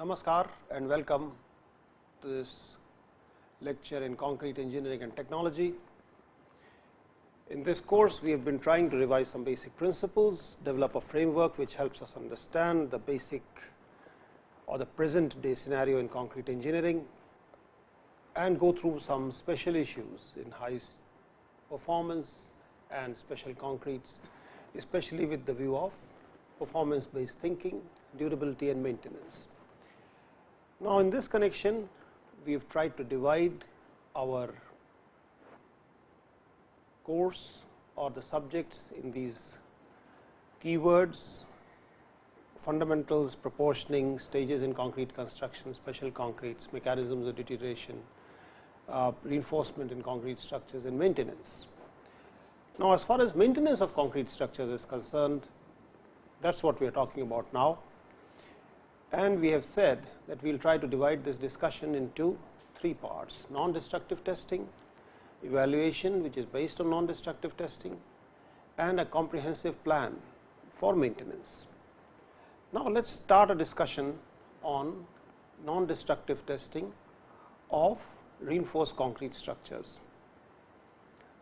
Namaskar and welcome to this lecture in concrete engineering and technology. In this course, we have been trying to revise some basic principles, develop a framework which helps us understand the basic or the present day scenario in concrete engineering, and go through some special issues in high performance and special concretes, especially with the view of performance based thinking, durability and maintenance. Now, in this connection, we have tried to divide our course or the subjects in these keywords: fundamentals, proportioning, stages in concrete construction, special concretes, mechanisms of deterioration, reinforcement in concrete structures and maintenance. Now, as far as maintenance of concrete structures is concerned, that is what we are talking about now, and we have said that we will try to divide this discussion into three parts: non-destructive testing, evaluation which is based on non-destructive testing, and a comprehensive plan for maintenance. Now, let us start a discussion on non-destructive testing of reinforced concrete structures.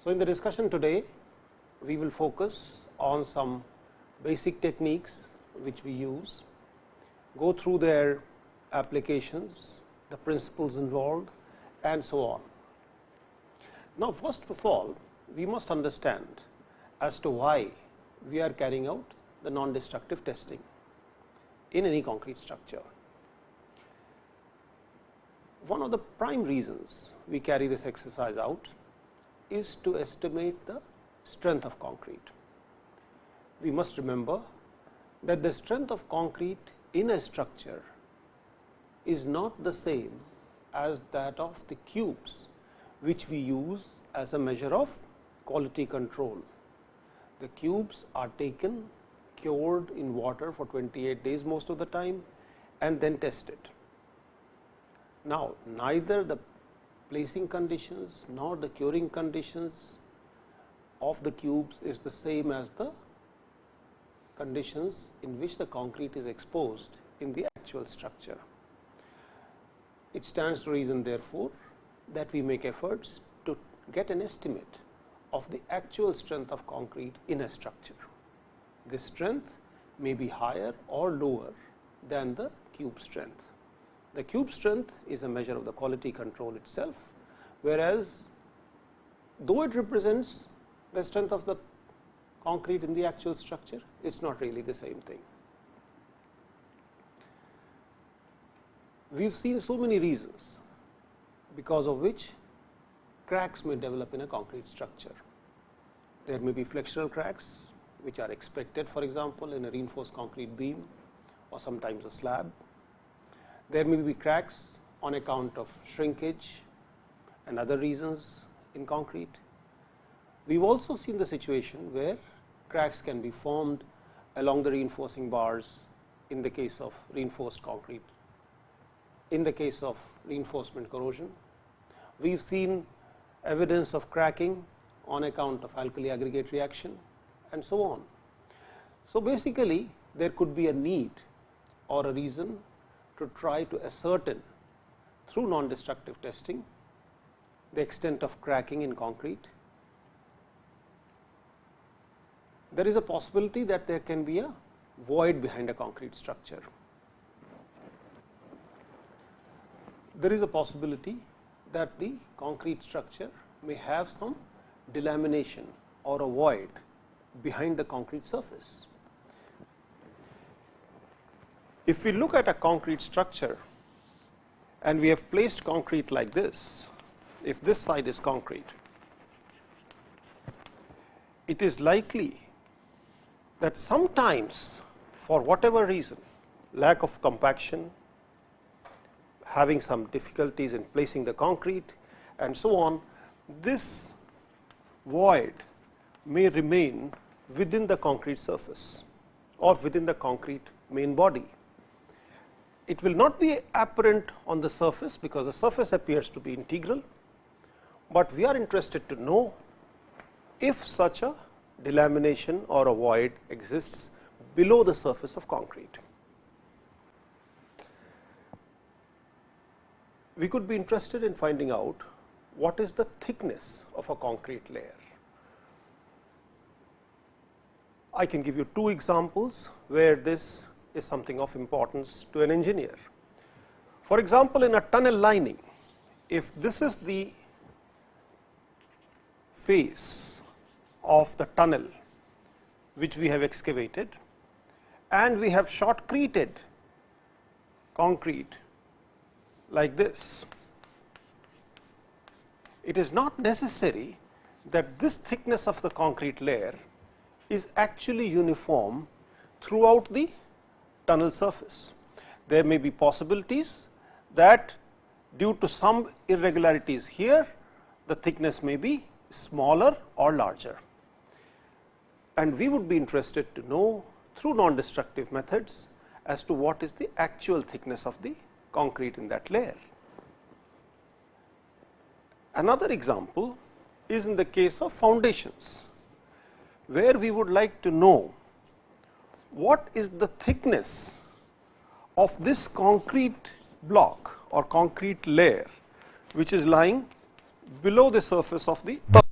So, in the discussion today, we will focus on some basic techniques which we use, go through their applications, the principles involved and so on. Now, first of all, we must understand as to why we are carrying out the non-destructive testing in any concrete structure. One of the prime reasons we carry this exercise out is to estimate the strength of concrete. We must remember that the strength of concrete in a structure is not the same as that of the cubes which we use as a measure of quality control. The cubes are taken, cured in water for 28 days most of the time, and then tested. Now, neither the placing conditions nor the curing conditions of the cubes is the same as the conditions in which the concrete is exposed in the actual structure. It stands to reason, therefore, that we make efforts to get an estimate of the actual strength of concrete in a structure. This strength may be higher or lower than the cube strength. The cube strength is a measure of the quality control itself, whereas though it represents the strength of the concrete in the actual structure, it is not really the same thing. We have seen so many reasons because of which cracks may develop in a concrete structure. There may be flexural cracks which are expected, for example, in a reinforced concrete beam or sometimes a slab. There may be cracks on account of shrinkage and other reasons in concrete. We have also seen the situation where cracks can be formed along the reinforcing bars in the case of reinforced concrete. In the case of reinforcement corrosion, we have seen evidence of cracking on account of alkali aggregate reaction and so on. So, basically there could be a need or a reason to try to ascertain through non-destructive testing the extent of cracking in concrete. There is a possibility that there can be a void behind a concrete structure. There is a possibility that the concrete structure may have some delamination or a void behind the concrete surface. If we look at a concrete structure and we have placed concrete like this, if this side is concrete, it is likely that sometimes, for whatever reason, lack of compaction, having some difficulties in placing the concrete and so on, this void may remain within the concrete surface or within the concrete main body. It will not be apparent on the surface because the surface appears to be integral, but we are interested to know if such a delamination or a void exists below the surface of concrete. we could be interested in finding out what is the thickness of a concrete layer. I can give you two examples where this is something of importance to an engineer. For example, in a tunnel lining, if this is the face of the tunnel which we have excavated, and we have shotcreted concrete like this, it is not necessary that this thickness of the concrete layer is actually uniform throughout the tunnel surface. There may be possibilities that due to some irregularities here, the thickness may be smaller or larger, and we would be interested to know through non-destructive methods as to what is the actual thickness of the concrete in that layer. Another example is in the case of foundations, where we would like to know what is the thickness of this concrete block or concrete layer which is lying below the surface of the earth.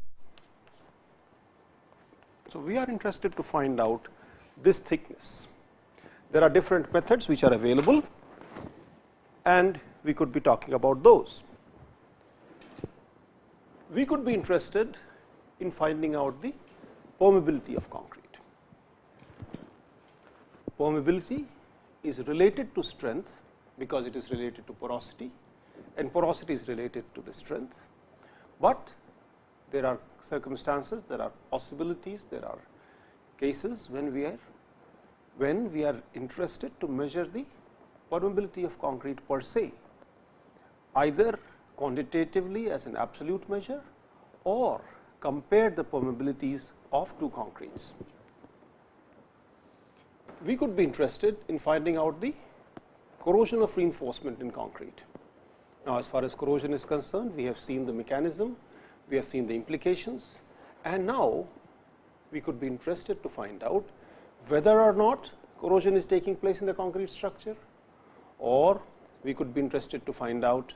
So, we are interested to find out this thickness. There are different methods which are available, and we could be talking about those. We could be interested in finding out the permeability of concrete. Permeability is related to strength because it is related to porosity, and porosity is related to the strength, but there are circumstances, there are possibilities, there are cases when we are interested to measure the permeability of concrete per se, either quantitatively as an absolute measure or compare the permeabilities of two concretes. We could be interested in finding out the corrosion of reinforcement in concrete. Now, as far as corrosion is concerned, we have seen the mechanism, we have seen the implications, and now we could be interested to find out whether or not corrosion is taking place in the concrete structure, or we could be interested to find out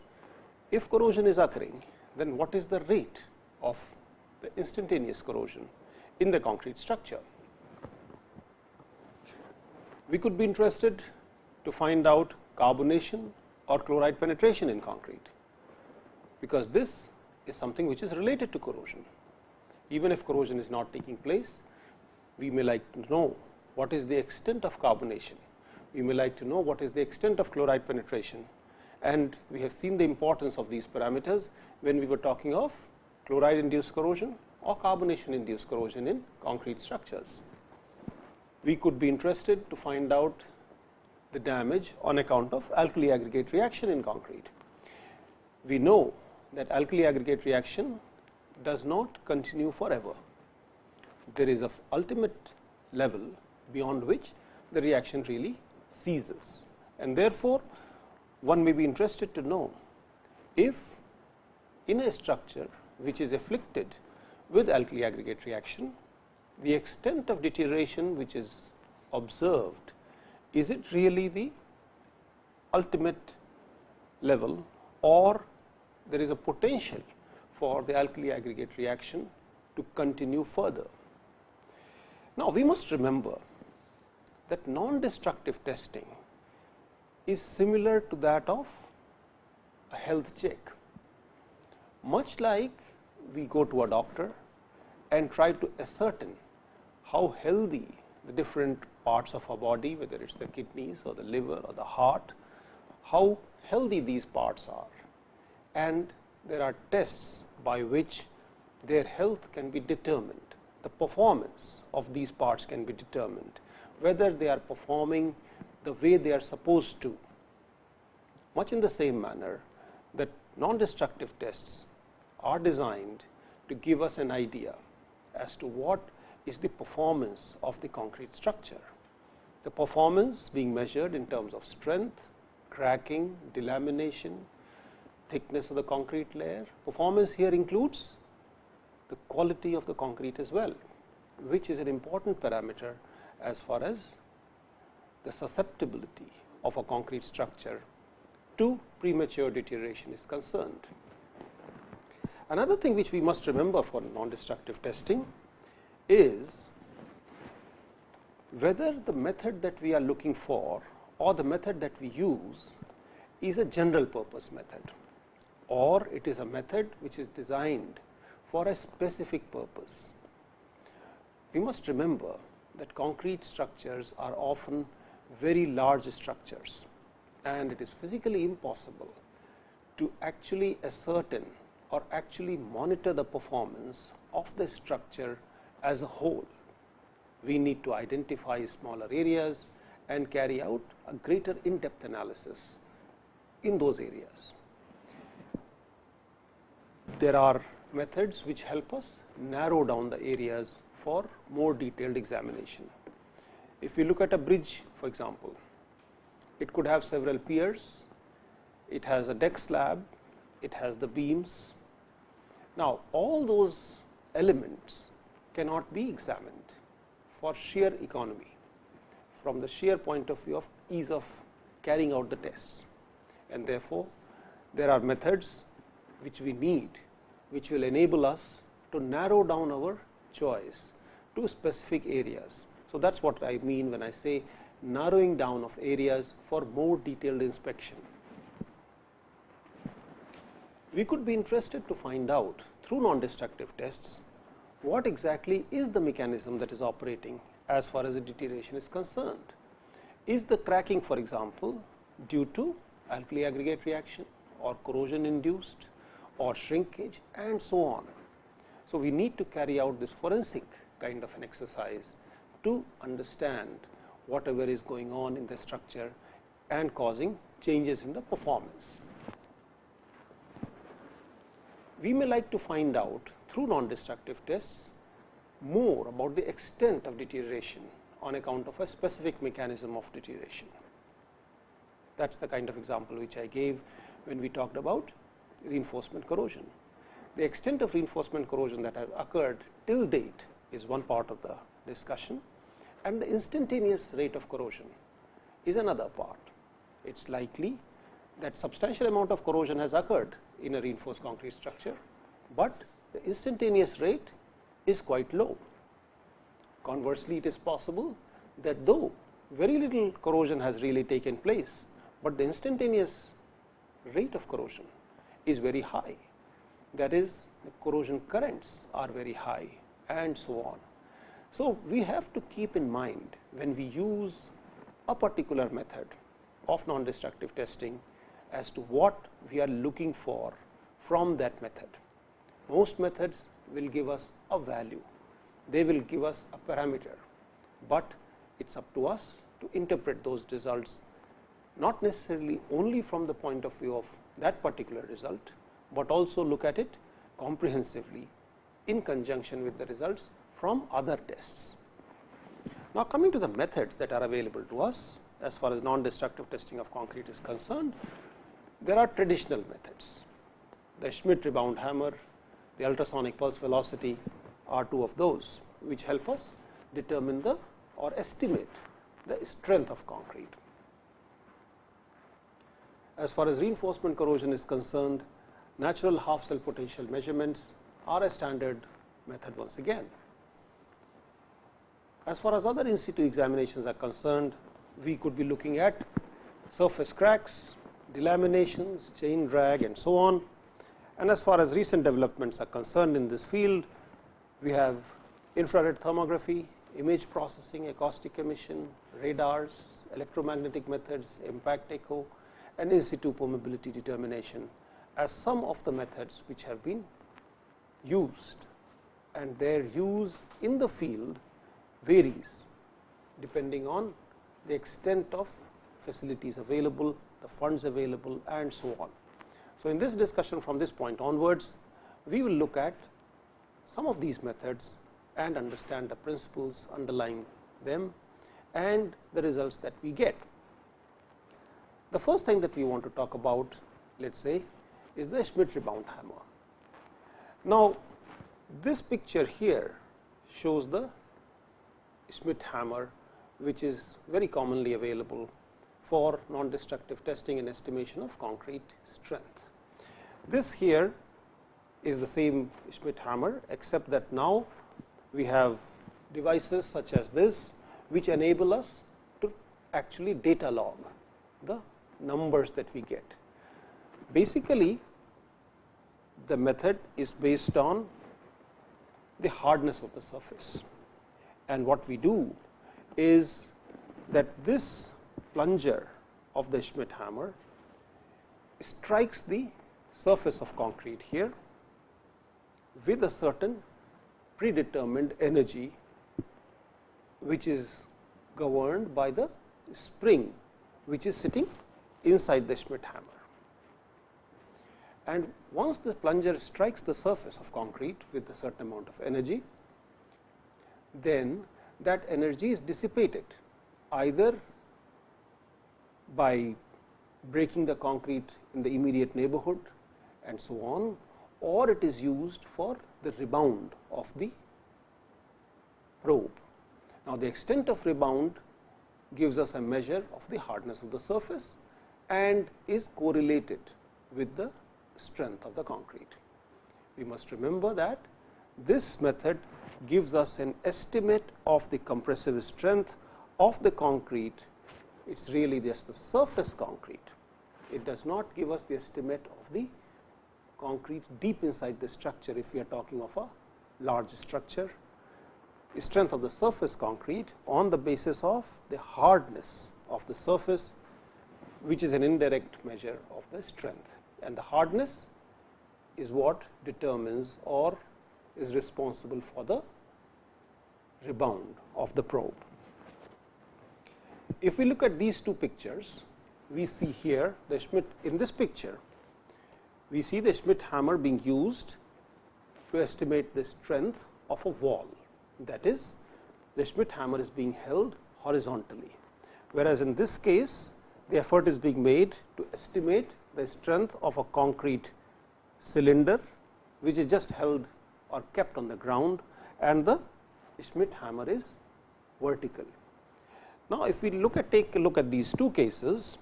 if corrosion is occurring, then what is the rate of the instantaneous corrosion in the concrete structure. We could be interested to find out carbonation or chloride penetration in concrete, because this is something which is related to corrosion. Even if corrosion is not taking place, we may like to know what is the extent of carbonation, we may like to know what is the extent of chloride penetration, and we have seen the importance of these parameters when we were talking of chloride induced corrosion or carbonation induced corrosion in concrete structures. We could be interested to find out the damage on account of alkali aggregate reaction in concrete. We know that alkali aggregate reaction does not continue forever. There is an ultimate level beyond which the reaction really ceases, and therefore, one may be interested to know if in a structure which is afflicted with alkali aggregate reaction, the extent of deterioration which is observed, is it really the ultimate level, or there is a potential for the alkali aggregate reaction to continue further. Now, we must remember that non-destructive testing is similar to that of a health check. Much like we go to a doctor and try to ascertain how healthy the different parts of our body, whether it is the kidneys or the liver or the heart, how healthy these parts are, and there are tests by which their health can be determined, the performance of these parts can be determined, whether they are performing the way they are supposed to. Much in the same manner that non-destructive tests are designed to give us an idea as to what is the performance of the concrete structure. The performance being measured in terms of strength, cracking, delamination, thickness of the concrete layer. Performance here includes the quality of the concrete as well, which is an important parameter as far as the susceptibility of a concrete structure to premature deterioration is concerned. Another thing which we must remember for non-destructive testing is whether the method that we are looking for or the method that we use is a general purpose method, or it is a method which is designed for a specific purpose. We must remember that concrete structures are often very large structures, and it is physically impossible to actually ascertain or actually monitor the performance of the structure as a whole. We need to identify smaller areas and carry out a greater in-depth analysis in those areas. There are methods which help us narrow down the areas for more detailed examination. If we look at a bridge, for example, it could have several piers, it has a deck slab, it has the beams. Now, all those elements cannot be examined for sheer economy, from the sheer point of view of ease of carrying out the tests, and therefore, there are methods which we need, which will enable us to narrow down our choice to specific areas. So, that is what I mean when I say narrowing down of areas for more detailed inspection. We could be interested to find out through non-destructive tests what exactly is the mechanism that is operating as far as the deterioration is concerned. Is the cracking, for example, due to alkali aggregate reaction or corrosion induced or shrinkage and so on. So, we need to carry out this forensic kind of an exercise to understand whatever is going on in the structure and causing changes in the performance. We may like to find out through non-destructive tests more about the extent of deterioration on account of a specific mechanism of deterioration. That is the kind of example which I gave when we talked about reinforcement corrosion. The extent of reinforcement corrosion that has occurred till date is one part of the discussion, and the instantaneous rate of corrosion is another part. It is likely that substantial amount of corrosion has occurred in a reinforced concrete structure, but the instantaneous rate is quite low. Conversely, it is possible that though very little corrosion has really taken place, but the instantaneous rate of corrosion is very high. That is, the corrosion currents are very high and so on. So, we have to keep in mind when we use a particular method of non-destructive testing as to what we are looking for from that method. Most methods will give us a value, they will give us a parameter, but it is up to us to interpret those results not necessarily only from the point of view of that particular result, but also look at it comprehensively in conjunction with the results from other tests. Now, coming to the methods that are available to us as far as non-destructive testing of concrete is concerned, there are traditional methods. The Schmidt rebound hammer, the ultrasonic pulse velocity are two of those which help us determine the or estimate the strength of concrete. As far as reinforcement corrosion is concerned, natural half cell potential measurements are a standard method once again. As far as other in situ examinations are concerned, we could be looking at surface cracks, delaminations, chain drag and so on. And as far as recent developments are concerned in this field, we have infrared thermography, image processing, acoustic emission, radars, electromagnetic methods, impact echo, and in situ permeability determination as some of the methods which have been used, and their use in the field varies depending on the extent of facilities available, the funds available and so on. So, in this discussion from this point onwards, we will look at some of these methods and understand the principles underlying them and the results that we get. The first thing that we want to talk about, let us say, is the Schmidt rebound hammer. Now, this picture here shows the Schmidt hammer, which is very commonly available for non-destructive testing and estimation of concrete strength. This here is the same Schmidt hammer, except that now we have devices such as this, which enable us to actually data log the numbers that we get. Basically, the method is based on the hardness of the surface, and what we do is that this plunger of the Schmidt hammer strikes the surface of concrete here with a certain predetermined energy, which is governed by the spring which is sitting inside the Schmidt hammer. And once the plunger strikes the surface of concrete with a certain amount of energy, then that energy is dissipated either by breaking the concrete in the immediate neighborhood and so on, or it is used for the rebound of the probe. Now, the extent of rebound gives us a measure of the hardness of the surface and is correlated with the strength of the concrete. We must remember that this method gives us an estimate of the compressive strength of the concrete. It is really just the surface concrete. It does not give us the estimate of the concrete deep inside the structure if we are talking of a large structure. The strength of the surface concrete on the basis of the hardness of the surface, which is an indirect measure of the strength, and the hardness is what determines or is responsible for the rebound of the probe. If we look at these two pictures, we see here the Schmidt, in this picture we see the Schmidt hammer being used to estimate the strength of a wall. That is, the Schmidt hammer is being held horizontally, whereas in this case the effort is being made to estimate the strength of a concrete cylinder which is just held or kept on the ground, and the Schmidt hammer is vertical. Now, if we take a look at these two cases,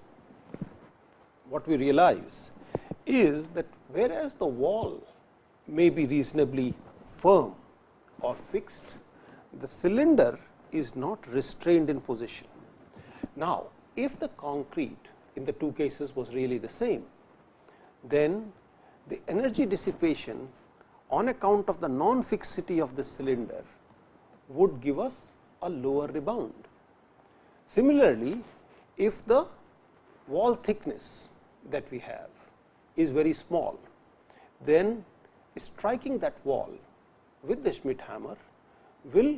what we realize is that whereas the wall may be reasonably firm or fixed, the cylinder is not restrained in position. Now, if the concrete in the two cases was really the same, then the energy dissipation on account of the non-fixity of the cylinder would give us a lower rebound. Similarly, if the wall thickness that we have is very small, then striking that wall with the Schmidt hammer will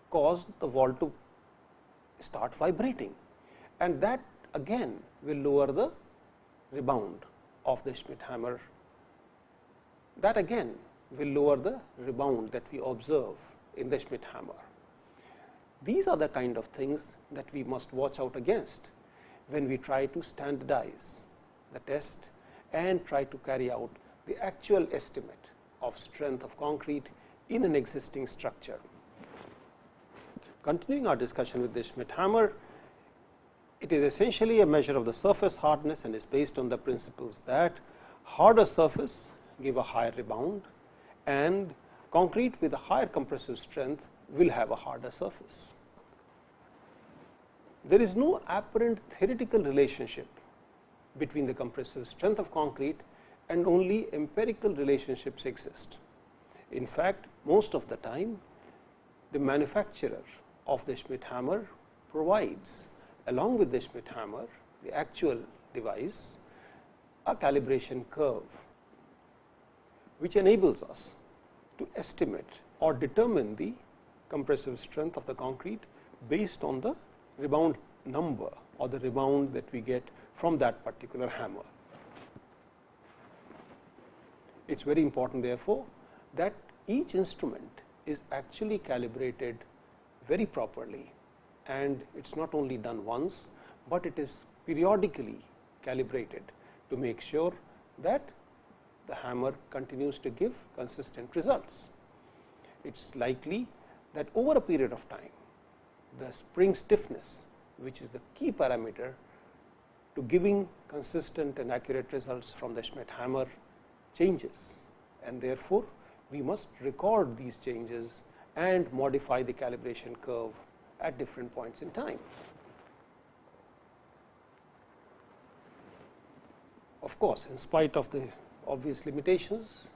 cause the wall to start vibrating, and that again will lower the rebound of the Schmidt hammer. That again will lower the rebound that we observe in the Schmidt hammer. These are the kind of things that we must watch out against when we try to standardize the test and try to carry out the actual estimate of strength of concrete in an existing structure. Continuing our discussion with the Schmidt hammer, it is essentially a measure of the surface hardness and is based on the principles that harder surface give a higher rebound, and concrete with a higher compressive strength will have a harder surface. There is no apparent theoretical relationship between the compressive strength of concrete, and only empirical relationships exist. In fact, most of the time the manufacturer of the Schmidt hammer provides, along with the Schmidt hammer, the actual device, a calibration curve which enables us to estimate or determine the compressive strength of the concrete based on the rebound number or the rebound that we get from that particular hammer. It is very important, therefore, that each instrument is actually calibrated very properly, and it is not only done once, but it is periodically calibrated to make sure that the hammer continues to give consistent results. It is likely that over a period of time, the spring stiffness, which is the key parameter to giving consistent and accurate results from the Schmidt hammer changes, and therefore, we must record these changes and modify the calibration curve at different points in time. Of course, in spite of the obvious limitations,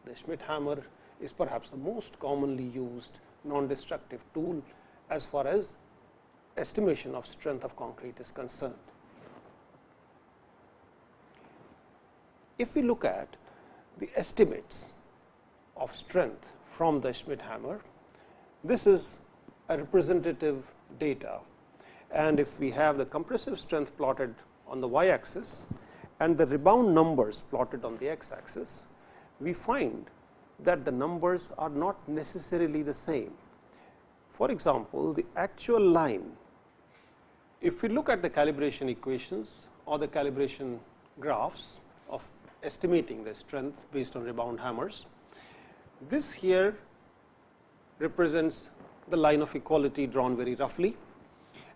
the Schmidt hammer is perhaps the most commonly used non-destructive tool as far as estimation of strength of concrete is concerned. If we look at the estimates of strength from the Schmidt hammer, this is a representative data, and if we have the compressive strength plotted on the y axis and the rebound numbers plotted on the x axis, we find that the numbers are not necessarily the same. For example, the actual line, if we look at the calibration equations or the calibration graphs of estimating the strength based on rebound hammers, this here represents the line of equality drawn very roughly,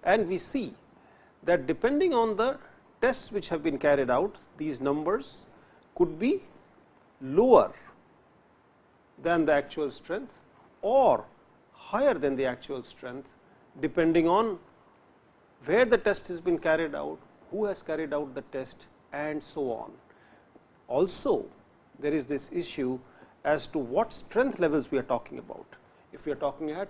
and we see that depending on the tests which have been carried out, these numbers could be lower than the actual strength or higher than the actual strength, depending on where the test has been carried out, who has carried out the test, and so on. Also, there is this issue as to what strength levels we are talking about. If we are talking at,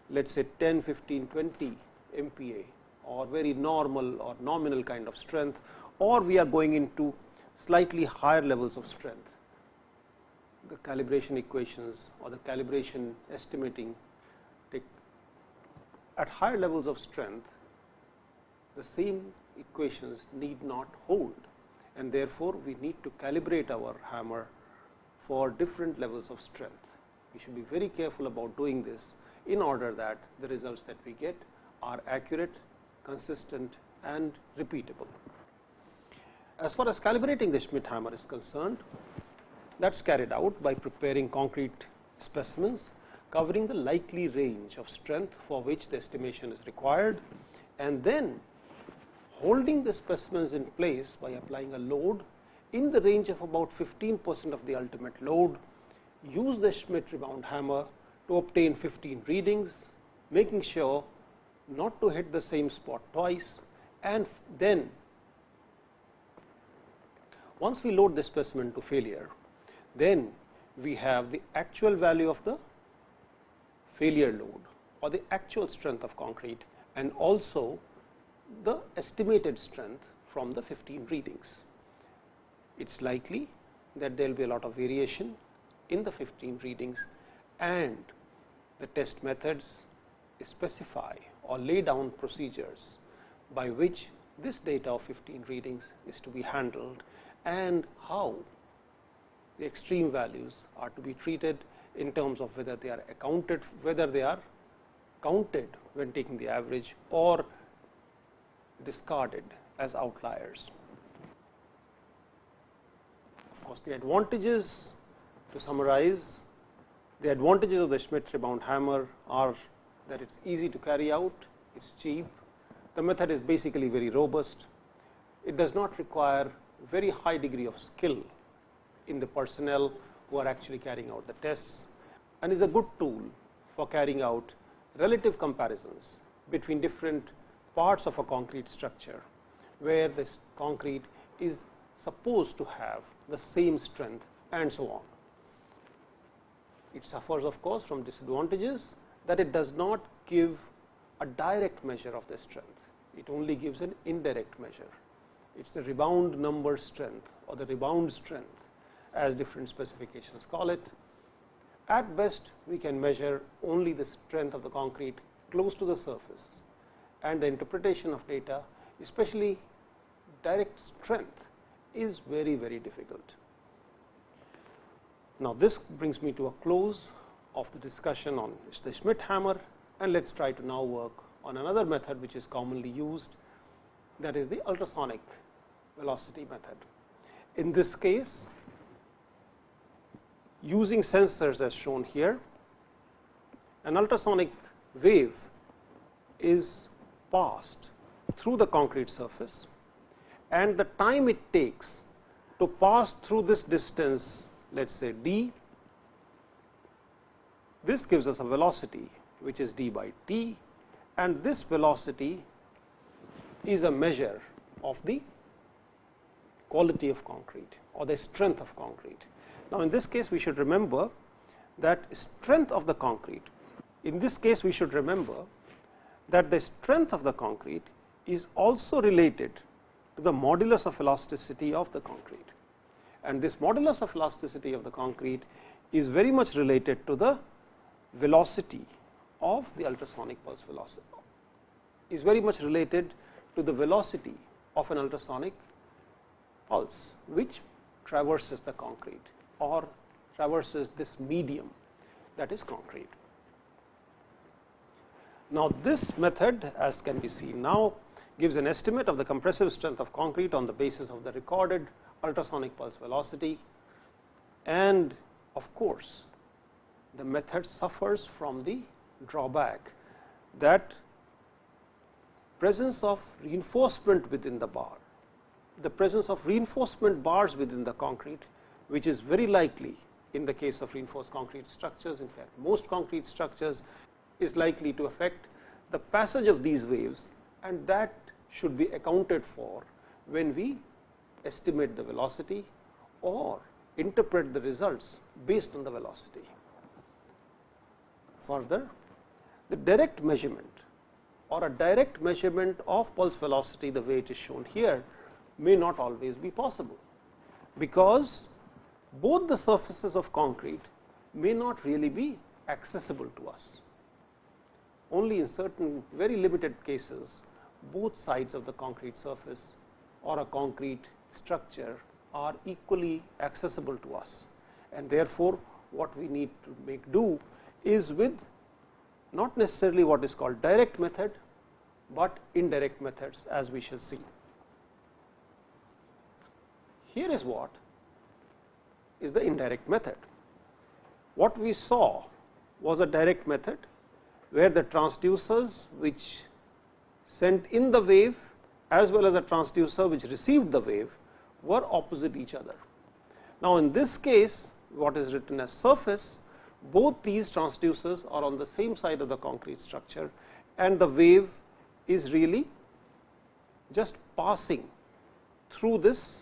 let us say, 10, 15, 20 MPa, or very normal or nominal kind of strength, or we are going into slightly higher levels of strength, the calibration equations or the calibration estimating at higher levels of strength, the same equations need not hold, and therefore, we need to calibrate our hammer for different levels of strength. We should be very careful about doing this in order that the results that we get are accurate, consistent, and repeatable. As far as calibrating the Schmidt hammer is concerned, that is carried out by preparing concrete specimens covering the likely range of strength for which the estimation is required, and then holding the specimens in place by applying a load in the range of about 15% of the ultimate load. Use the Schmidt rebound hammer to obtain 15 readings, making sure not to hit the same spot twice, and then once we load the specimen to failure, then we have the actual value of the failure load or the actual strength of concrete, and also the estimated strength from the 15 readings. It is likely that there will be a lot of variation in the 15 readings, and the test methods specify or lay down procedures by which this data of 15 readings is to be handled, and how the extreme values are to be treated in terms of whether they are counted when taking the average or discarded as outliers. Of course, the advantages, to summarize, the advantages of the Schmidt rebound hammer are that it is easy to carry out, it is cheap, the method is basically very robust, it does not require very high degree of skill in the personnel who are actually carrying out the tests, and is a good tool for carrying out relative comparisons between different parts of a concrete structure, where this concrete is supposed to have the same strength, and so on. It suffers, of course, from disadvantages that it does not give a direct measure of the strength, it only gives an indirect measure. It is the rebound number strength or the rebound strength, as different specifications call it. At best, we can measure only the strength of the concrete close to the surface, and the interpretation of data, especially direct strength, is very, very difficult. Now, this brings me to a close of the discussion on the Schmidt hammer, and let us try to now work on another method which is commonly used, that is the ultrasonic velocity method. In this case, using sensors as shown here, an ultrasonic wave is passed through the concrete surface, and the time it takes to pass through this distance, let us say d. This gives us a velocity which is d by t, and this velocity is a measure of the quality of concrete or the strength of concrete. Now, in this case we should remember that strength of the concrete, in this case we should remember that the strength of the concrete is also related to the modulus of elasticity of the concrete, and this modulus of elasticity of the concrete is very much related to the velocity of the ultrasonic pulse velocity, is very much related to the velocity of an ultrasonic pulse which traverses the concrete or traverses this medium, that is concrete. Now, this method, as can be seen now, gives an estimate of the compressive strength of concrete on the basis of the recorded ultrasonic pulse velocity, and of course, the method suffers from the drawback that presence of reinforcement within the bar, the presence of reinforcement bars within the concrete, which is very likely in the case of reinforced concrete structures. In fact, most concrete structures is likely to affect the passage of these waves, and that should be accounted for when we estimate the velocity or interpret the results based on the velocity. Further, the direct measurement or a direct measurement of pulse velocity the way it is shown here may not always be possible, because both the surfaces of concrete may not really be accessible to us. Only in certain very limited cases both sides of the concrete surface or a concrete structure are equally accessible to us, and therefore, what we need to make do is with not necessarily what is called direct method, but indirect methods, as we shall see. Here is what is the indirect method. What we saw was a direct method where the transducers which sent in the wave as well as a transducer which received the wave were opposite each other. Now, in this case, what is written as surface, both these transducers are on the same side of the concrete structure, and the wave is really just passing through this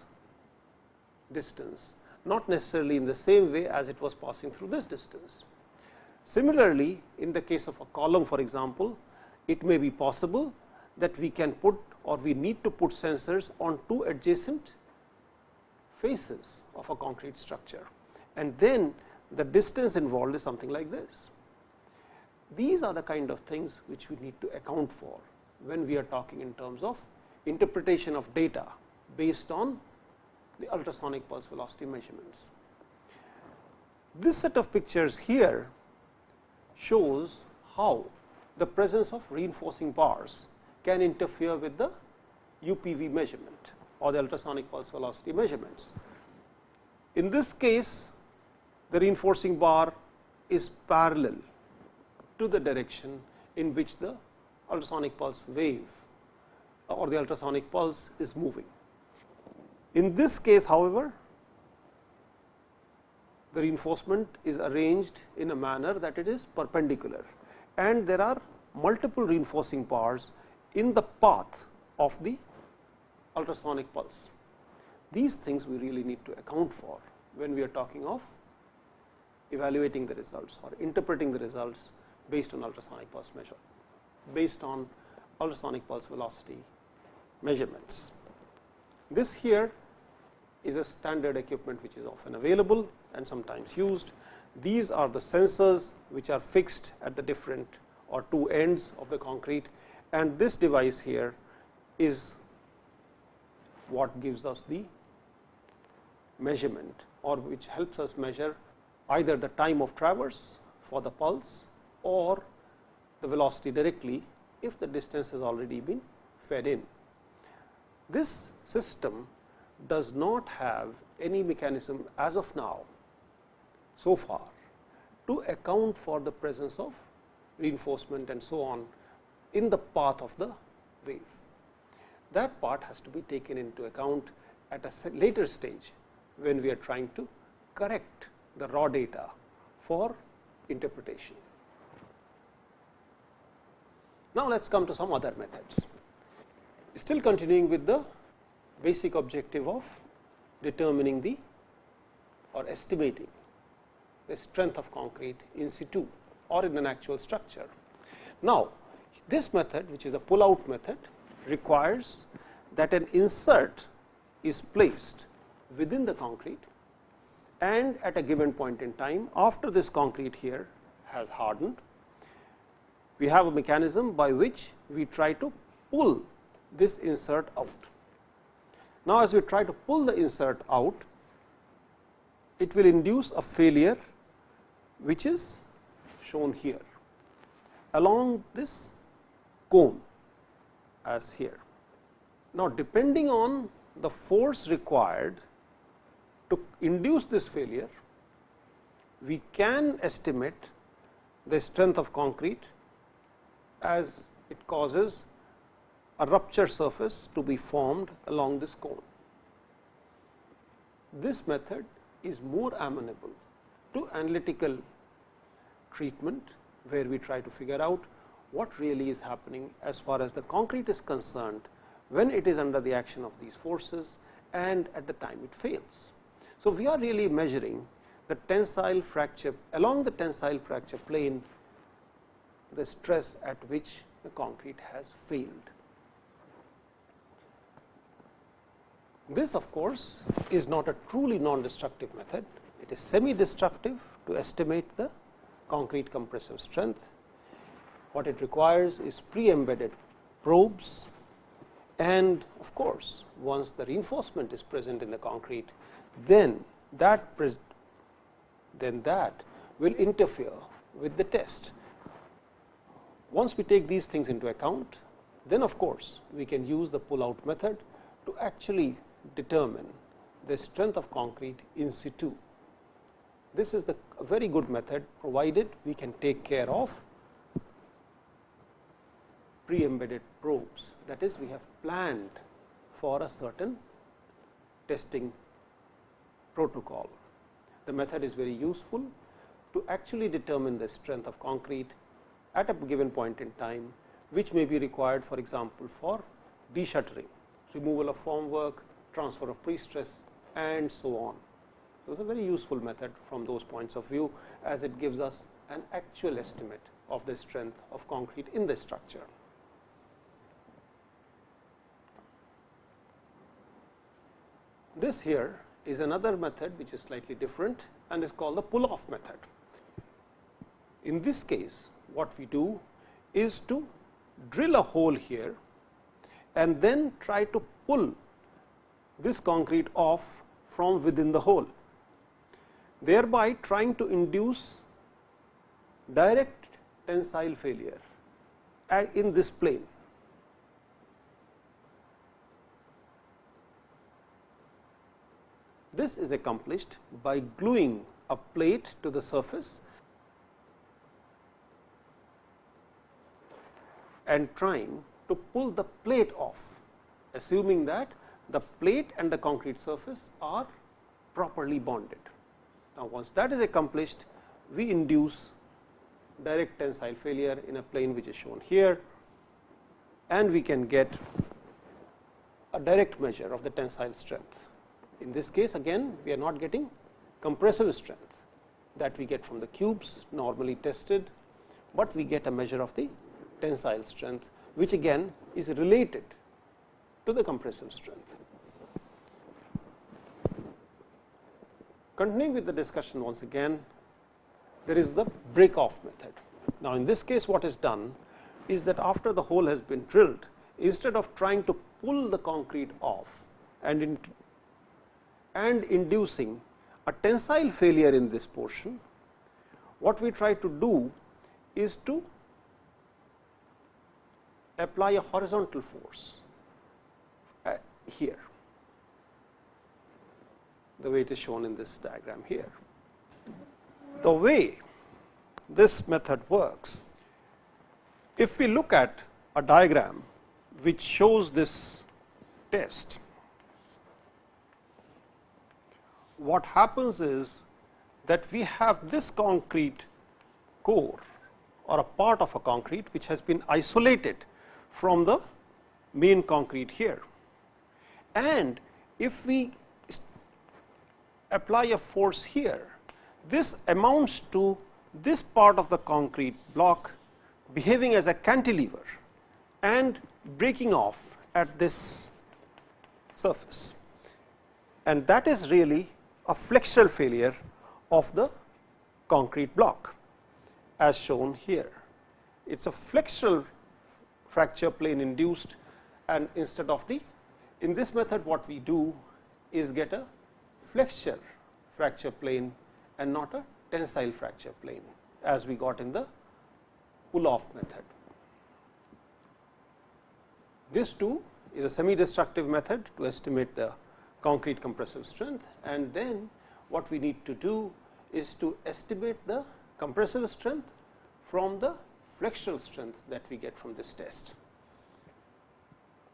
distance, not necessarily in the same way as it was passing through this distance. Similarly, in the case of a column, for example, it may be possible that we can put or we need to put sensors on two adjacent faces of a concrete structure, and then the distance involved is something like this. These are the kind of things which we need to account for when we are talking in terms of interpretation of data based on the ultrasonic pulse velocity measurements. This set of pictures here shows how the presence of reinforcing bars can interfere with the UPV measurement or the ultrasonic pulse velocity measurements. In this case, the reinforcing bar is parallel to the direction in which the ultrasonic pulse wave or the ultrasonic pulse is moving. In this case, however, the reinforcement is arranged in a manner that it is perpendicular, and there are multiple reinforcing bars in the path of the ultrasonic pulse. These things we really need to account for when we are talking of evaluating the results or interpreting the results based on ultrasonic pulse measure, based on ultrasonic pulse velocity measurements. This here is a standard equipment which is often available and sometimes used. These are the sensors which are fixed at the different or two ends of the concrete, and this device here is what gives us the measurement, or which helps us measure either the time of traverse for the pulse or the velocity directly if the distance has already been fed in. This system does not have any mechanism as of now, so far, to account for the presence of reinforcement and so on in the path of the wave. that part has to be taken into account at a later stage when we are trying to correct the raw data for interpretation. Now, let us come to some other methods. Still continuing with the basic objective of determining the or estimating the strength of concrete in situ or in an actual structure. Now, this method, which is the pull out method, requires that an insert is placed within the concrete, and at a given point in time, after this concrete here has hardened, we have a mechanism by which we try to pull this insert out. Now, as we try to pull the insert out, it will induce a failure which is shown here along this cone as here. Now, depending on the force required to induce this failure, we can estimate the strength of concrete as it causes a rupture surface to be formed along this cone. This method is more amenable to analytical treatment, where we try to figure out what really is happening as far as the concrete is concerned when it is under the action of these forces and at the time it fails. So, we are really measuring the tensile fracture along the tensile fracture plane, the stress at which the concrete has failed. This, of course, is not a truly non-destructive method. It is semi-destructive to estimate the concrete compressive strength. What it requires is pre-embedded probes, and of course, once the reinforcement is present in the concrete, then that will interfere with the test. Once we take these things into account, then of course, we can use the pull out method to actually determine the strength of concrete in situ. This is a very good method, provided we can take care of pre-embedded probes. That is, we have planned for a certain testing protocol. The method is very useful to actually determine the strength of concrete at a given point in time, which may be required, for example, for deshuttering, removal of formwork, transfer of pre-stress, and so on. So, it is a very useful method from those points of view, as it gives us an actual estimate of the strength of concrete in the structure. This here is another method which is slightly different and is called the pull-off method. In this case, what we do is to drill a hole here and then try to pull this concrete off from within the hole, thereby trying to induce direct tensile failure in this plane. This is accomplished by gluing a plate to the surface and trying to pull the plate off, assuming that the plate and the concrete surface are properly bonded. Now, once that is accomplished, we induce direct tensile failure in a plane which is shown here, and we can get a direct measure of the tensile strength. In this case, again, we are not getting compressive strength that we get from the cubes normally tested, but we get a measure of the tensile strength, which again is related to the compressive strength. Continuing with the discussion once again, there is the break off method. Now, in this case, what is done is that after the hole has been drilled, instead of trying to pull the concrete off and inducing a tensile failure in this portion, what we try to do is to apply a horizontal force here, the way it is shown in this diagram here. The way this method works, if we look at a diagram which shows this test, what happens is that we have this concrete core or a part of a concrete which has been isolated from the main concrete here. And if we apply a force here, this amounts to this part of the concrete block behaving as a cantilever and breaking off at this surface, and that is really a flexural failure of the concrete block as shown here. It is a flexural fracture plane induced, and instead of the, in this method what we do is get a flexure fracture plane and not a tensile fracture plane as we got in the pull-off method. This too is a semi-destructive method to estimate the concrete compressive strength, and then what we need to do is to estimate the compressive strength from the flexural strength that we get from this test.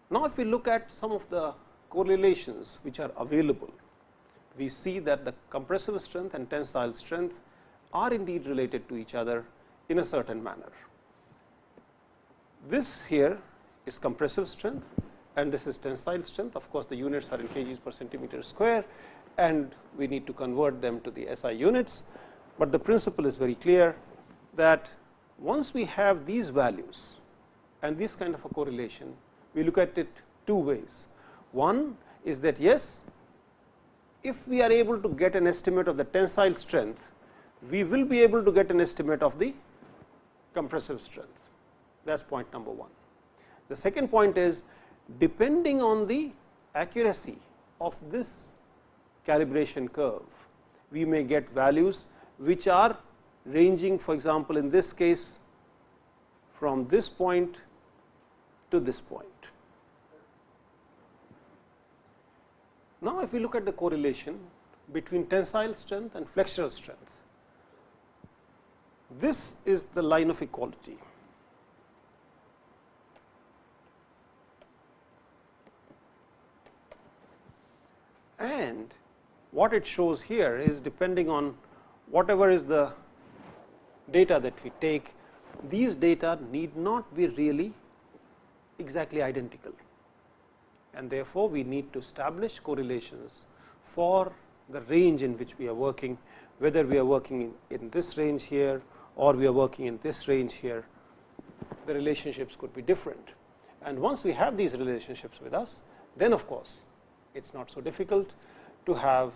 Now, if we look at some of the correlations which are available, we see that the compressive strength and tensile strength are indeed related to each other in a certain manner. This here is compressive strength and this is tensile strength. Of course, the units are in kgs per centimeter square and we need to convert them to the SI units, but the principle is very clear that once we have these values and this kind of a correlation, we look at it two ways. One is that yes, if we are able to get an estimate of the tensile strength, we will be able to get an estimate of the compressive strength. That is point number one. The second point is, depending on the accuracy of this calibration curve, we may get values which are ranging, for example, in this case from this point to this point. Now, if we look at the correlation between tensile strength and flexural strength, this is the line of equality. And what it shows here is, depending on whatever is the data that we take, these data need not be really exactly identical, and therefore, we need to establish correlations for the range in which we are working, whether we are working in this range here or we are working in this range here. The relationships could be different, and once we have these relationships with us, then of course, it is not so difficult to have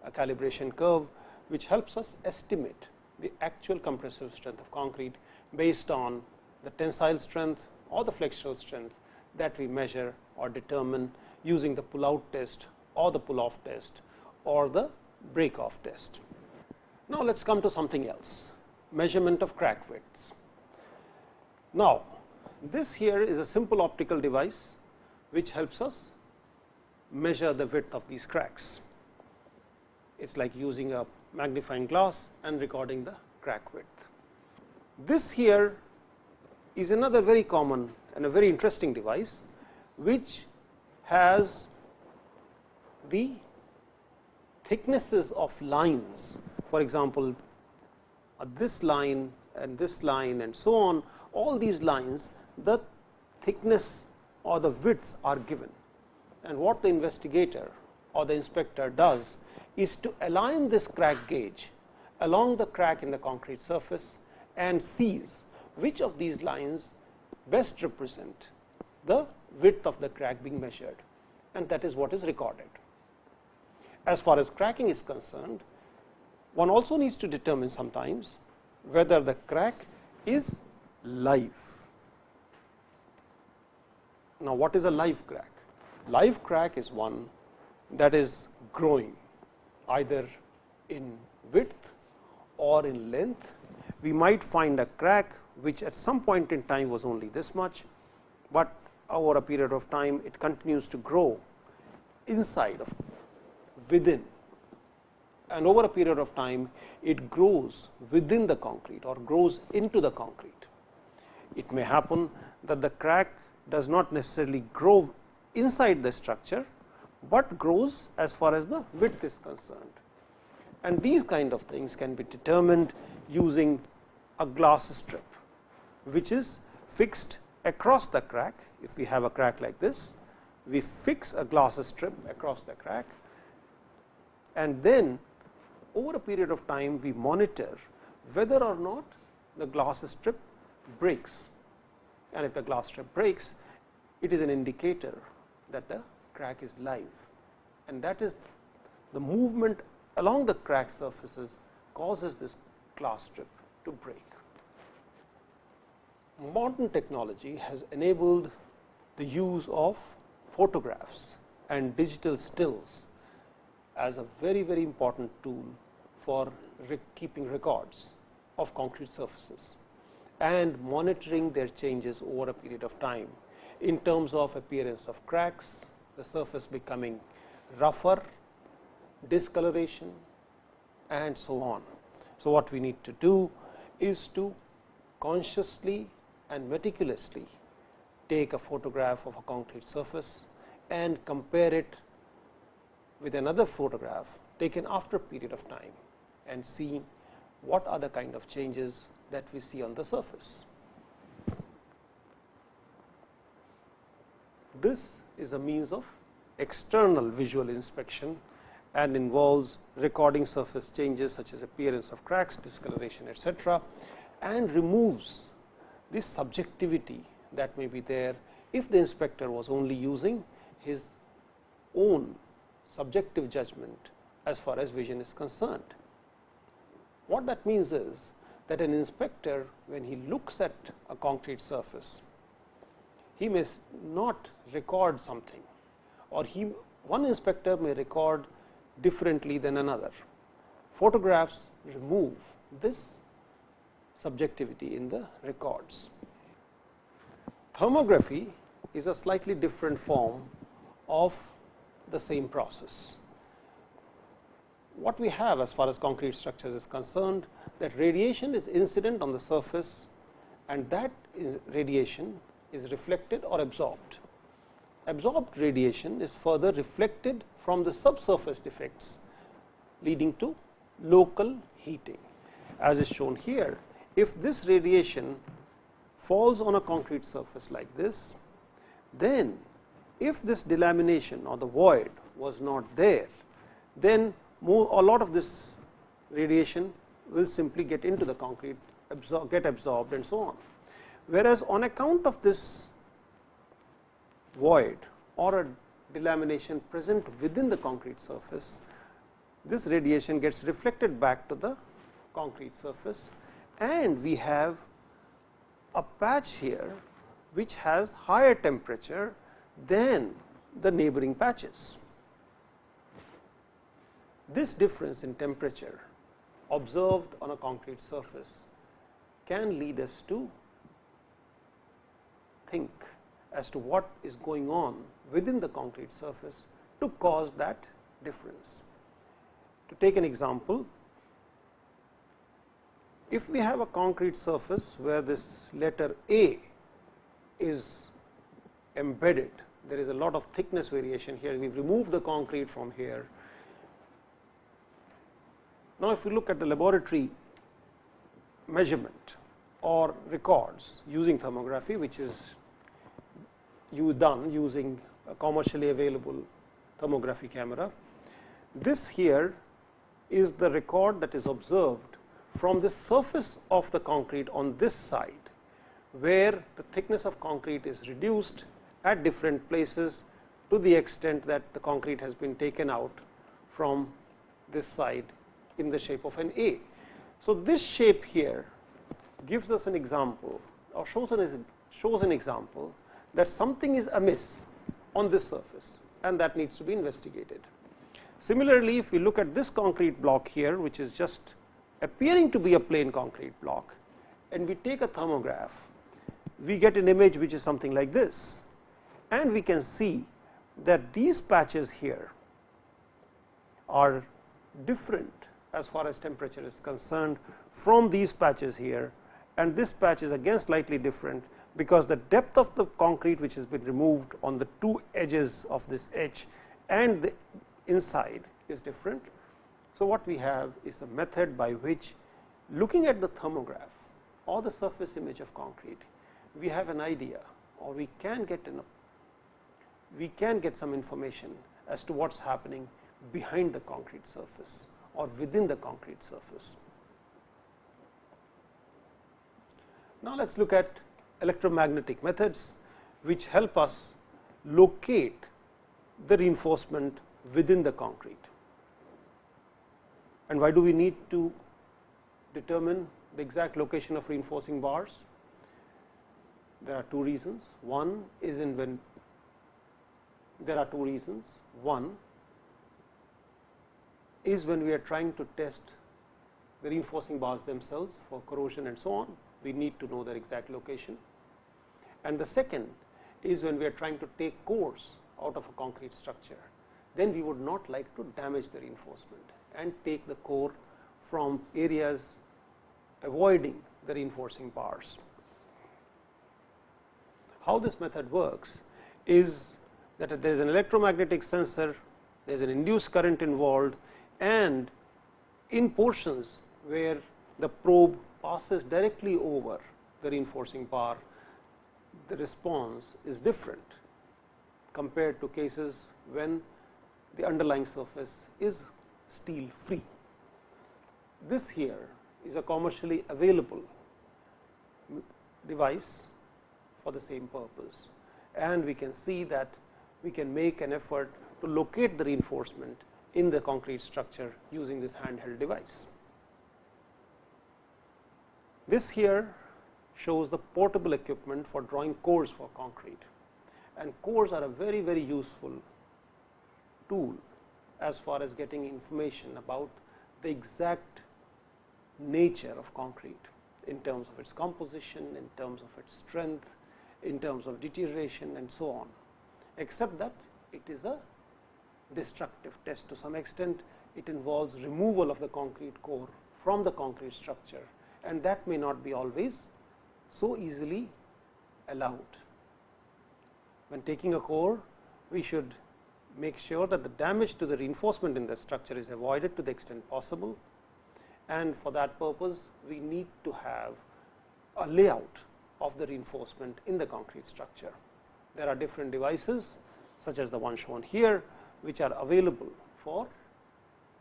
a calibration curve which helps us estimate the actual compressive strength of concrete based on the tensile strength or the flexural strength that we measure or determine using the pull-out test or the pull-off test or the break-off test. Now, let us come to something else, measurement of crack widths. Now, this here is a simple optical device which helps us measure the width of these cracks. It is like using a magnifying glass and recording the crack width. This here is another very common and a very interesting device which has the thicknesses of lines. For example, this line and so on, all these lines, the thickness or the widths are given, and what the investigator or the inspector does is to align this crack gauge along the crack in the concrete surface and sees which of these lines best represent the width of the crack being measured, and that is what is recorded. As far as cracking is concerned, one also needs to determine sometimes whether the crack is live. Now, what is a live crack? Live crack is one that is growing either in width or in length. We might find a crack which at some point in time was only this much, but over a period of time it continues to grow inside of within, and over a period of time it grows within the concrete or grows into the concrete. It may happen that the crack does not necessarily grow inside the structure, but grows as far as the width is concerned. And these kind of things can be determined using a glass strip, which is fixed across the crack. If we have a crack like this, we fix a glass strip across the crack, and then over a period of time we monitor whether or not the glass strip breaks. And if the glass strip breaks, it is an indicator that the crack is live, and that is the movement along the crack surfaces causes this glass strip to break. Modern technology has enabled the use of photographs and digital stills as a very, very important tool for keeping records of concrete surfaces and monitoring their changes over a period of time in terms of appearance of cracks, the surface becoming rougher, discoloration, and so on. So, what we need to do is to consciously and meticulously take a photograph of a concrete surface and compare it with another photograph taken after a period of time and see what are the kind of changes that we see on the surface. This is a means of external visual inspection and involves recording surface changes such as appearance of cracks, discoloration, etc., and removes this subjectivity that may be there if the inspector was only using his own subjective judgment as far as vision is concerned. What that means is that an inspector, when he looks at a concrete surface, he may not record something, or one inspector may record differently than another. Photographs remove this subjectivity in the records. Thermography is a slightly different form of the same process. What we have as far as concrete structures is concerned, that radiation is incident on the surface, and that radiation is reflected or absorbed. Absorbed radiation is further reflected from the subsurface defects, leading to local heating. As is shown here, if this radiation falls on a concrete surface like this, then if this delamination or the void was not there, then a lot of this radiation will simply get into the concrete, get absorbed, and so on. Whereas on account of this void or a delamination present within the concrete surface, this radiation gets reflected back to the concrete surface, and we have a patch here which has higher temperature than the neighboring patches. This difference in temperature observed on a concrete surface can lead us to think as to what is going on within the concrete surface to cause that difference. To take an example, if we have a concrete surface where this letter A is embedded, there is a lot of thickness variation here. We have removed the concrete from here. Now, if we look at the laboratory measurement or records using thermography, which is done using a commercially available thermography camera, this here is the record that is observed from the surface of the concrete on this side, where the thickness of concrete is reduced at different places to the extent that the concrete has been taken out from this side in the shape of an A. So, this shape here gives us an example, or shows an example that something is amiss on this surface, and that needs to be investigated. Similarly, if we look at this concrete block here, which is just appearing to be a plain concrete block, and we take a thermograph, we get an image which is something like this, and we can see that these patches here are different as far as temperature is concerned from these patches here, and this patch is again slightly different because the depth of the concrete which has been removed on the two edges of this edge and the inside is different. So, what we have is a method by which, looking at the thermograph or the surface image of concrete, we have an idea, or we can get some information as to what is happening behind the concrete surface or within the concrete surface. Now, let us look at electromagnetic methods which help us locate the reinforcement within the concrete. And why do we need to determine the exact location of reinforcing bars? There are two reasons. One is when we are trying to test the reinforcing bars themselves for corrosion and so on. We need to know their exact location. And the second is when we are trying to take cores out of a concrete structure, then we would not like to damage the reinforcement and take the core from areas avoiding the reinforcing bars. How this method works is that there is an electromagnetic sensor, there is an induced current involved, and in portions where the probe passes directly over the reinforcing bar, the response is different compared to cases when the underlying surface is steel free. This here is a commercially available device for the same purpose, and we can see that we can make an effort to locate the reinforcement in the concrete structure using this handheld device. This here shows the portable equipment for drawing cores for concrete, and cores are a very, very useful tool as far as getting information about the exact nature of concrete in terms of its composition, in terms of its strength, in terms of deterioration and so on, except that it is a destructive test to some extent. It involves removal of the concrete core from the concrete structure, and that may not be always so easily allowed. When taking a core, we should make sure that the damage to the reinforcement in the structure is avoided to the extent possible, and for that purpose we need to have a layout of the reinforcement in the concrete structure. There are different devices such as the one shown here, which are available for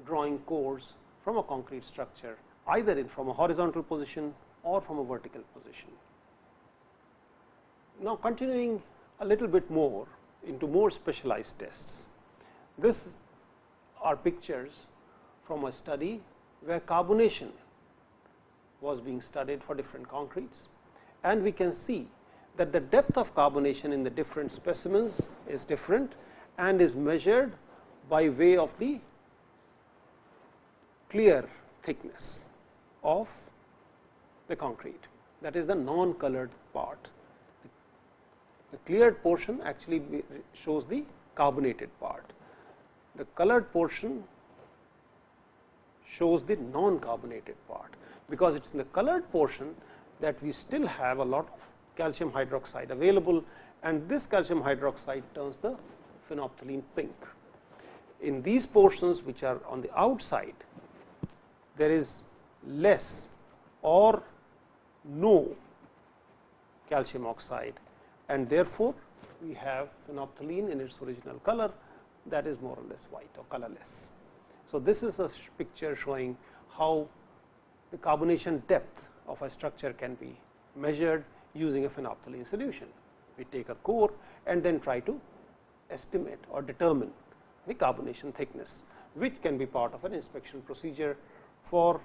drawing cores from a concrete structure, either from a horizontal position or from a vertical position. Now, continuing a little bit more into more specialized tests. This are pictures from a study where carbonation was being studied for different concretes, and we can see that the depth of carbonation in the different specimens is different and is measured by way of the clear thickness of the concrete, that is the non-colored part. The cleared portion actually shows the carbonated part. The colored portion shows the non-carbonated part, because it is in the colored portion that we still have a lot of calcium hydroxide available, and this calcium hydroxide turns the phenolphthalein pink. In these portions which are on the outside, there is less or no calcium oxide, and therefore, we have phenolphthalein in its original color, that is more or less white or colorless. So, this is a picture showing how the carbonation depth of a structure can be measured using a phenolphthalein solution. We take a core and then try to estimate or determine the carbonation thickness, which can be part of an inspection procedure for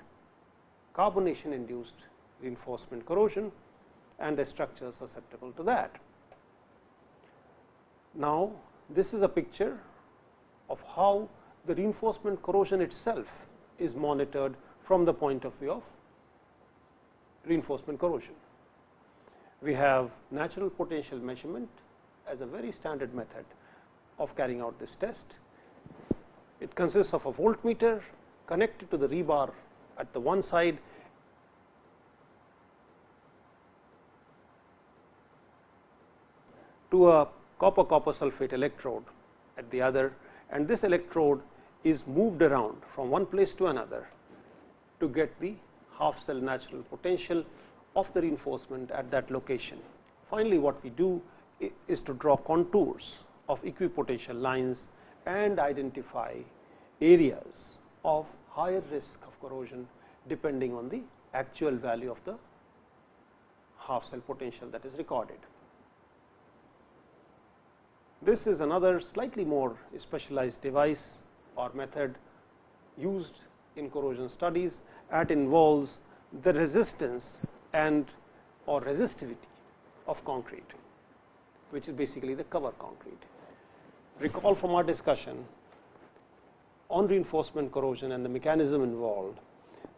carbonation induced reinforcement corrosion and the structures susceptible to that. Now, this is a picture of how the reinforcement corrosion itself is monitored from the point of view of reinforcement corrosion. We have natural potential measurement as a very standard method of carrying out this test. It consists of a voltmeter connected to the rebar at the one side to a copper sulfate electrode at the other, and this electrode is moved around from one place to another to get the half cell natural potential of the reinforcement at that location. Finally, what we do is to draw contours of equipotential lines and identify areas of higher risk of corrosion depending on the actual value of the half cell potential that is recorded. This is another slightly more specialized device or method used in corrosion studies that involves the resistance and or resistivity of concrete, which is basically the cover concrete. Recall from our discussion on reinforcement corrosion and the mechanism involved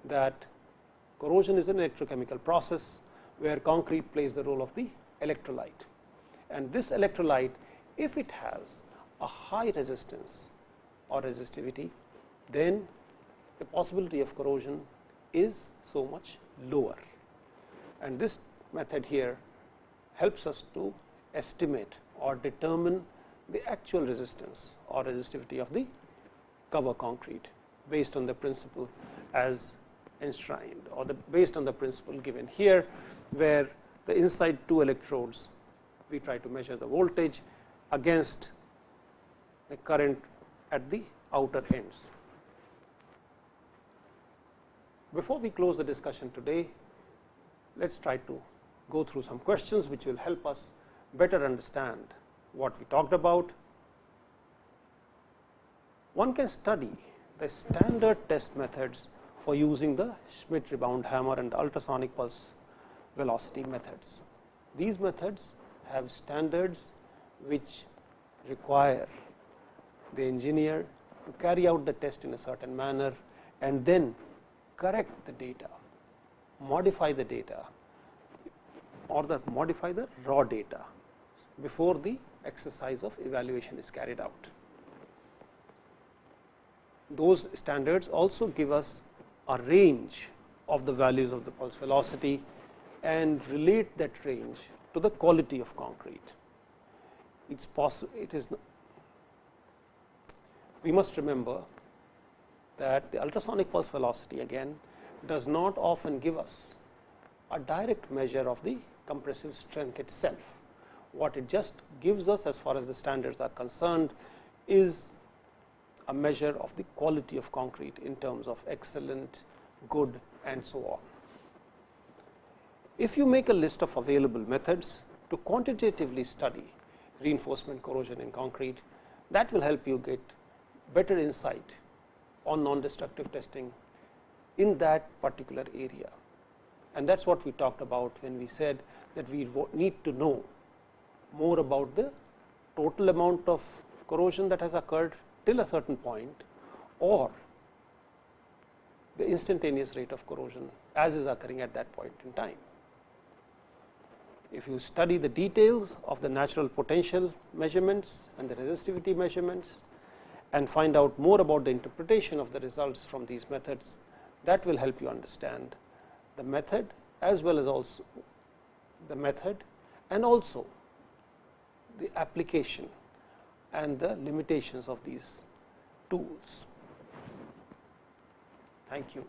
that corrosion is an electrochemical process where concrete plays the role of the electrolyte, and this electrolyte, if it has a high resistance or resistivity, then the possibility of corrosion is so much lower, and this method here helps us to estimate or determine the actual resistance or resistivity of the cover concrete based on the principle as enshrined, or based on the principle given here, where the inside two electrodes we try to measure the voltage against the current at the outer ends. Before we close the discussion today, let us try to go through some questions which will help us better understand what we talked about. One can study the standard test methods for using the Schmidt rebound hammer and the ultrasonic pulse velocity methods. These methods have standards which require the engineer to carry out the test in a certain manner and then correct the data, modify the data, or modify the raw data before the exercise of evaluation is carried out. Those standards also give us a range of the values of the pulse velocity and relate that range to the quality of concrete. It's possible. We must remember that the ultrasonic pulse velocity again does not often give us a direct measure of the compressive strength itself. What it just gives us, as far as the standards are concerned, is a measure of the quality of concrete in terms of excellent, good, and so on. If you make a list of available methods to quantitatively study reinforcement corrosion in concrete, that will help you get better insight on non-destructive testing in that particular area. And that is what we talked about when we said that we need to know more about the total amount of corrosion that has occurred till a certain point, or the instantaneous rate of corrosion as is occurring at that point in time. If you study the details of the natural potential measurements and the resistivity measurements and find out more about the interpretation of the results from these methods, that will help you understand the method as well as also the method and also the application and the limitations of these tools. Thank you.